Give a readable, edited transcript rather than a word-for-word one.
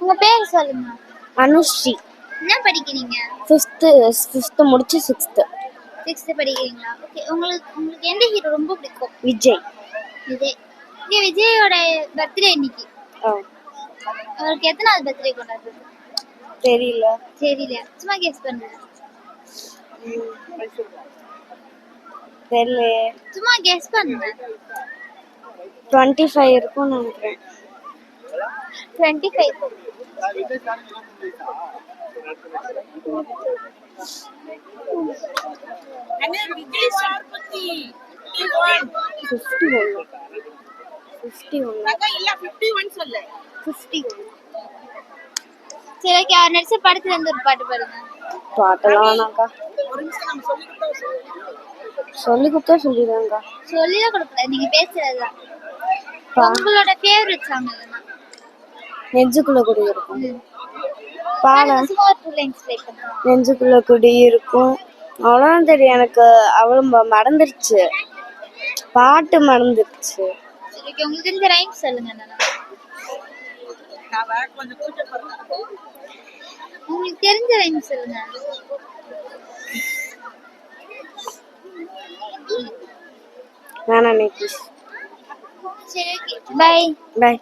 உங்க பேர் சொல்லுங்க. அனுஸ்ரீ. என்ன படிக்கிறீங்க? 5th முடிச்சு 6th. 6th படிக்கிறீங்களா? ஓகே. உங்களுக்கு எந்த ஹீரோ ரொம்ப பிடிக்கும்? விஜய். விஜய். இங்க விஜயோட பர்த்டே இன்னைக்கு. அவருக்கு எத்தனாவது பர்த்டே கொண்டாடுறது? தெரியல. சும்மா கெஸ் பண்ணுங்க. தெரியல. சும்மா கெஸ் பண்ணுங்க. 25 இருக்கும் நினைக்கிறேன். 25. அண்ணே விஜய் சார் பத்தி 51 அக்கா இல்ல 51 சொல்லு. 51. சரி ஓகே. அவர் நடிச்ச படத்துல இருந்து ஒரு பாட்டு பாடுங்க. பாட்டெல்லாம் வேணாக்கா. ஒரு நிமிஷம் நம்ம சொல்லி கொடுத்தா சொல்லிடுவேங்க்கா. சொல்லிதான் கொடுக்கல, நீங்க பேசுறதுதான். உங்களோட ஃபேவரட் சாங் எதுனா? நெஞ்சுக்குள்ள குடி இருக்கும். சும்மா ஒரு 2 lines ப்ளே பண்ணுங்க. நெஞ்சுக்குள்ள குடி இருக்கும். அவ்வளோதான் தெரியும் எனக்கு. அவ்வளோ மறந்துருச்சு, பாட்டு மறந்துருச்சு. சரி ஓகே. உங்களுக்கு தெரிஞ்ச ரைம்ஸ் சொல்லுங்க. நான் கொஞ்சம் கூச்சம் பண்றேன். உங்களுக்கு தெரிஞ்ச ரைம்ஸ் சொல்லுங்க. வேணாம் நிக்கி. சரி ஓகே. பை.